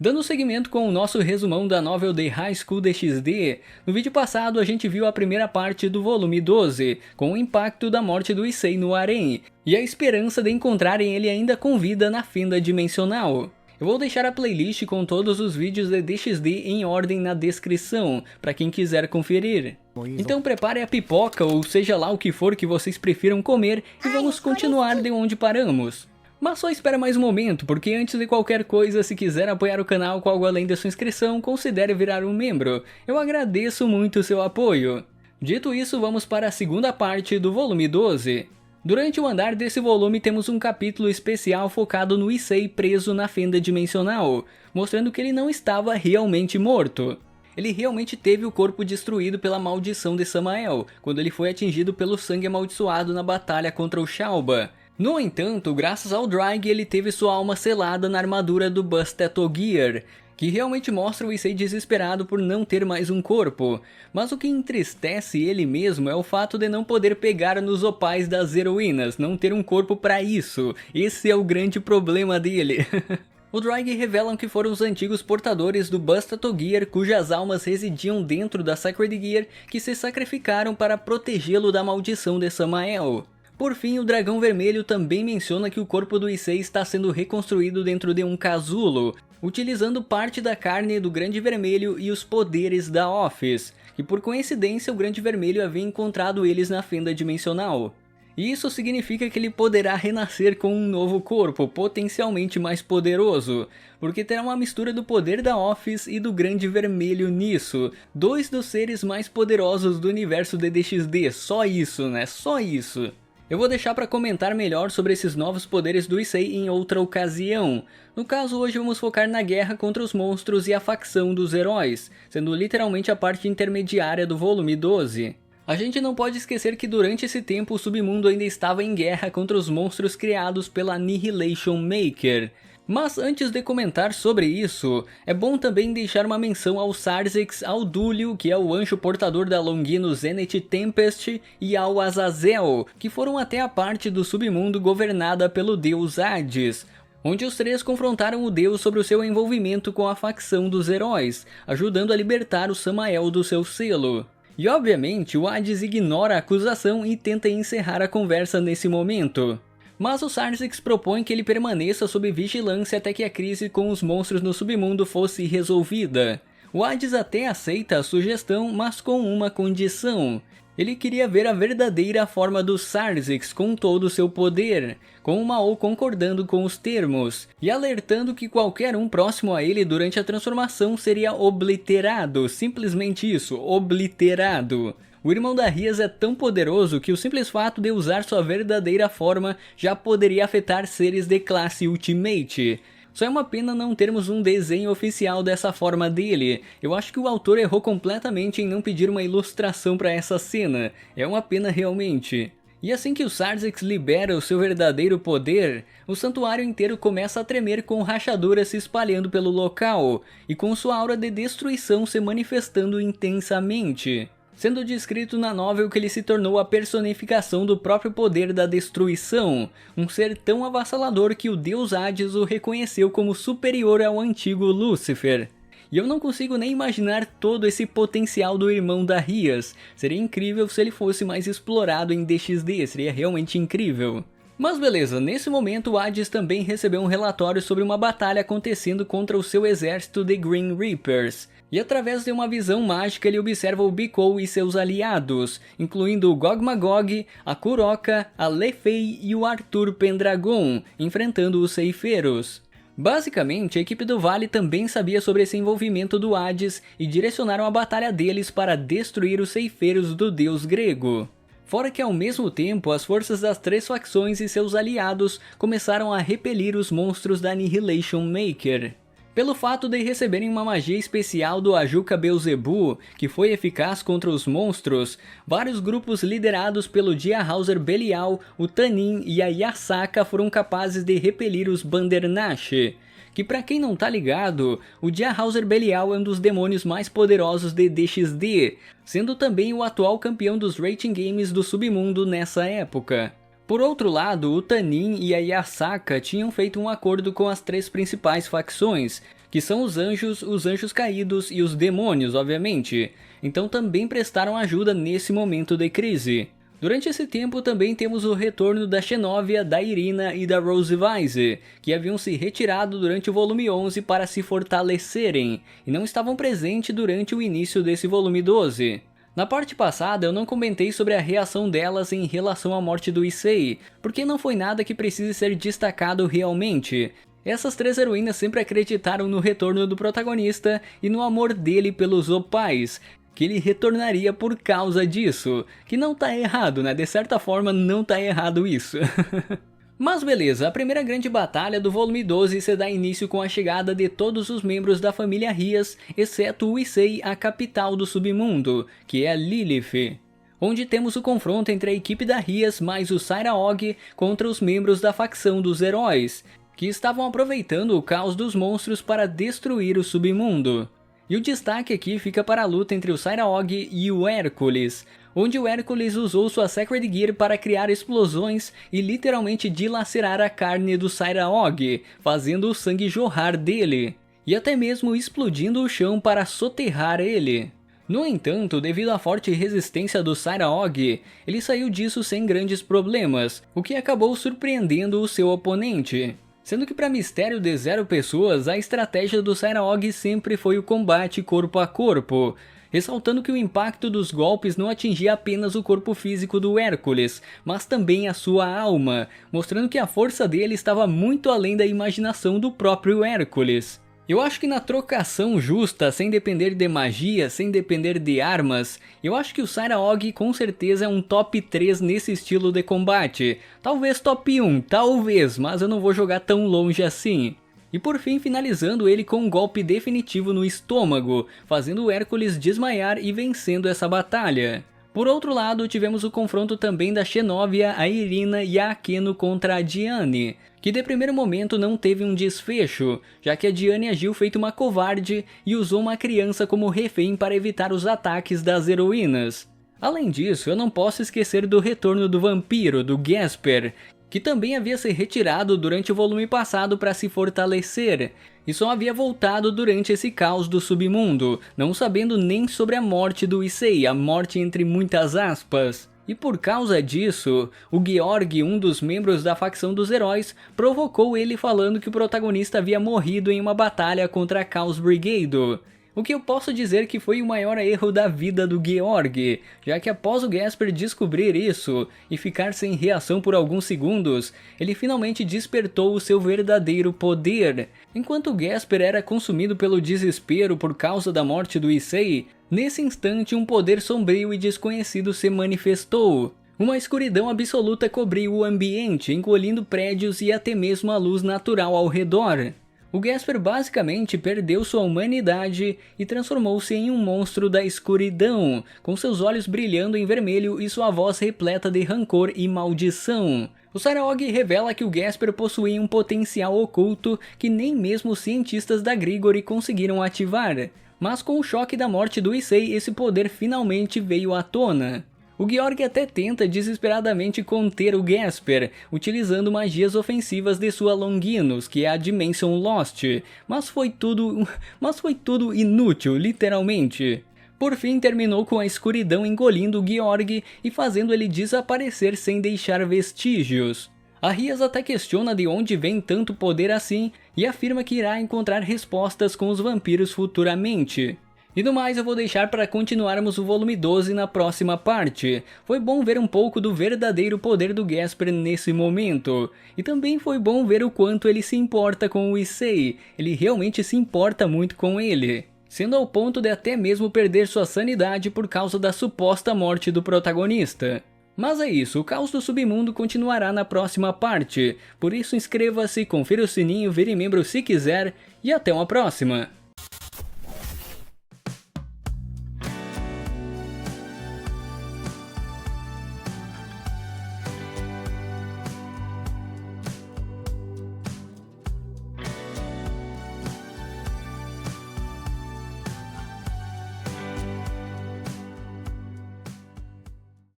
Dando seguimento com o nosso resumão da novel The High School DxD, no vídeo passado a gente viu a primeira parte do volume 12, com o impacto da morte do Issei no harém, e a esperança de encontrarem ele ainda com vida na fenda dimensional. Eu vou deixar a playlist com todos os vídeos de DxD em ordem na descrição, para quem quiser conferir. Então prepare a pipoca ou seja lá o que for que vocês prefiram comer e vamos continuar de onde paramos. Mas só espera mais um momento, porque antes de qualquer coisa, se quiser apoiar o canal com algo além da sua inscrição, considere virar um membro. Eu agradeço muito o seu apoio. Dito isso, vamos para a segunda parte do volume 12. Durante o andar desse volume temos um capítulo especial focado no Issei preso na fenda dimensional, mostrando que ele não estava realmente morto. Ele realmente teve o corpo destruído pela maldição de Samael, quando ele foi atingido pelo sangue amaldiçoado na batalha contra o Shauba. No entanto, graças ao Draig, ele teve sua alma selada na armadura do Busted Ogier, que realmente mostra o Issei desesperado por não ter mais um corpo. Mas o que entristece ele mesmo é o fato de não poder pegar nos opais das heroínas, não ter um corpo para isso. Esse é o grande problema dele. O Draig revelam que foram os antigos portadores do Busted Ogier, cujas almas residiam dentro da Sacred Gear, que se sacrificaram para protegê-lo da maldição de Samael. Por fim, o Dragão Vermelho também menciona que o corpo do Issei está sendo reconstruído dentro de um casulo, utilizando parte da carne do Grande Vermelho e os poderes da Office, que por coincidência o Grande Vermelho havia encontrado eles na fenda dimensional. Isso significa que ele poderá renascer com um novo corpo, potencialmente mais poderoso, porque terá uma mistura do poder da Office e do Grande Vermelho nisso, dois dos seres mais poderosos do universo de DxD, só isso, né? Só isso. Eu vou deixar para comentar melhor sobre esses novos poderes do Issei em outra ocasião. No caso, hoje vamos focar na guerra contra os monstros e a facção dos heróis, sendo literalmente a parte intermediária do volume 12. A gente não pode esquecer que durante esse tempo o submundo ainda estava em guerra contra os monstros criados pela Annihilation Maker. Mas antes de comentar sobre isso, é bom também deixar uma menção ao Sarzix, ao Dúlio, que é o anjo portador da Longino Zenith Tempest, e ao Azazel, que foram até a parte do submundo governada pelo deus Hades, onde os três confrontaram o deus sobre o seu envolvimento com a facção dos heróis, ajudando a libertar o Samael do seu selo. E obviamente o Hades ignora a acusação e tenta encerrar a conversa nesse momento. Mas o Sarzix propõe que ele permaneça sob vigilância até que a crise com os monstros no submundo fosse resolvida. O Hades até aceita a sugestão, mas com uma condição. Ele queria ver a verdadeira forma do Sarzix com todo o seu poder, com o Mao concordando com os termos, e alertando que qualquer um próximo a ele durante a transformação seria obliterado, simplesmente isso, obliterado. O irmão da Rias é tão poderoso que o simples fato de usar sua verdadeira forma já poderia afetar seres de classe Ultimate. Só é uma pena não termos um desenho oficial dessa forma dele. Eu acho que o autor errou completamente em não pedir uma ilustração para essa cena. É uma pena realmente. E assim que o Sarzix libera o seu verdadeiro poder, o santuário inteiro começa a tremer com rachaduras se espalhando pelo local, e com sua aura de destruição se manifestando intensamente. Sendo descrito na novel que ele se tornou a personificação do próprio poder da destruição, um ser tão avassalador que o deus Hades o reconheceu como superior ao antigo Lúcifer. E eu não consigo nem imaginar todo esse potencial do irmão da Rias. Seria incrível se ele fosse mais explorado em DxD, seria realmente incrível. Mas beleza, nesse momento o Hades também recebeu um relatório sobre uma batalha acontecendo contra o seu exército de Green Reapers. E através de uma visão mágica ele observa o Biko e seus aliados, incluindo o Gog Magog, a Kuroka, a Lefei e o Arthur Pendragon, enfrentando os ceifeiros. Basicamente, a equipe do Vale também sabia sobre esse envolvimento do Hades e direcionaram a batalha deles para destruir os ceifeiros do deus grego. Fora que ao mesmo tempo, as forças das três facções e seus aliados começaram a repelir os monstros da Annihilation Maker. Pelo fato de receberem uma magia especial do Ajuka Beelzebub, que foi eficaz contra os monstros, vários grupos liderados pelo Diahauser Belial, o Tanin e a Yasaka foram capazes de repelir os Bandernash. Que pra quem não tá ligado, o Diahauser Belial é um dos demônios mais poderosos de DxD, sendo também o atual campeão dos Rating Games do submundo nessa época. Por outro lado, o Tanin e a Yasaka tinham feito um acordo com as três principais facções, que são os anjos caídos e os demônios, obviamente. Então também prestaram ajuda nesse momento de crise. Durante esse tempo também temos o retorno da Xenovia, da Irina e da Rose Wise, que haviam se retirado durante o volume 11 para se fortalecerem, e não estavam presentes durante o início desse volume 12. Na parte passada eu não comentei sobre a reação delas em relação à morte do Issei, porque não foi nada que precise ser destacado realmente. Essas três heroínas sempre acreditaram no retorno do protagonista e no amor dele pelos opais, que ele retornaria por causa disso, que não tá errado, né? De certa forma não tá errado isso. Mas beleza, a primeira grande batalha do volume 12 se dá início com a chegada de todos os membros da família Rias, exceto o Issei, a capital do submundo, que é Lilith. Onde temos o confronto entre a equipe da Rias mais o Sairaog contra os membros da facção dos heróis, que estavam aproveitando o caos dos monstros para destruir o submundo. E o destaque aqui fica para a luta entre o Sairaog e o Hércules, onde o Hércules usou sua Sacred Gear para criar explosões e literalmente dilacerar a carne do Sairaog, fazendo o sangue jorrar dele, e até mesmo explodindo o chão para soterrar ele. No entanto, devido à forte resistência do Sairaog, ele saiu disso sem grandes problemas, o que acabou surpreendendo o seu oponente. Sendo que para mistério de 0 pessoas, a estratégia do Sairaog sempre foi o combate corpo a corpo, ressaltando que o impacto dos golpes não atingia apenas o corpo físico do Hércules, mas também a sua alma, mostrando que a força dele estava muito além da imaginação do próprio Hércules. Eu acho que na trocação justa, sem depender de magia, sem depender de armas, eu acho que o Sairaog com certeza é um top 3 nesse estilo de combate. Talvez top 1, talvez, mas eu não vou jogar tão longe assim. E por fim finalizando ele com um golpe definitivo no estômago, fazendo o Hércules desmaiar e vencendo essa batalha. Por outro lado, tivemos o confronto também da Xenovia, a Irina e a Akeno contra a Diane, que de primeiro momento não teve um desfecho, já que a Diane agiu feito uma covarde e usou uma criança como refém para evitar os ataques das heroínas. Além disso, eu não posso esquecer do retorno do vampiro, do Gasper, que também havia se retirado durante o volume passado para se fortalecer, e só havia voltado durante esse caos do submundo, não sabendo nem sobre a morte do Issei, a morte entre muitas aspas. E por causa disso, o Georg, um dos membros da facção dos heróis, provocou ele falando que o protagonista havia morrido em uma batalha contra a Chaos Brigade. O que eu posso dizer que foi o maior erro da vida do Georg, já que após o Gasper descobrir isso e ficar sem reação por alguns segundos, ele finalmente despertou o seu verdadeiro poder. Enquanto o Gasper era consumido pelo desespero por causa da morte do Issei, nesse instante um poder sombrio e desconhecido se manifestou. Uma escuridão absoluta cobriu o ambiente, engolindo prédios e até mesmo a luz natural ao redor. O Gasper basicamente perdeu sua humanidade e transformou-se em um monstro da escuridão, com seus olhos brilhando em vermelho e sua voz repleta de rancor e maldição. O Sairaog revela que o Gasper possuía um potencial oculto que nem mesmo os cientistas da Grigori conseguiram ativar, mas com o choque da morte do Issei esse poder finalmente veio à tona. O Georg até tenta desesperadamente conter o Gasper, utilizando magias ofensivas de sua Longinus, que é a Dimension Lost, mas foi tudo inútil, literalmente. Por fim terminou com a escuridão engolindo o Georg e fazendo ele desaparecer sem deixar vestígios. A Rias até questiona de onde vem tanto poder assim e afirma que irá encontrar respostas com os vampiros futuramente. E no mais eu vou deixar para continuarmos o volume 12 na próxima parte. Foi bom ver um pouco do verdadeiro poder do Gasper nesse momento. E também foi bom ver o quanto ele se importa com o Issei. Ele realmente se importa muito com ele, sendo ao ponto de até mesmo perder sua sanidade por causa da suposta morte do protagonista. Mas é isso, o caos do submundo continuará na próxima parte. Por isso inscreva-se, confira o sininho, vire membro se quiser e até uma próxima!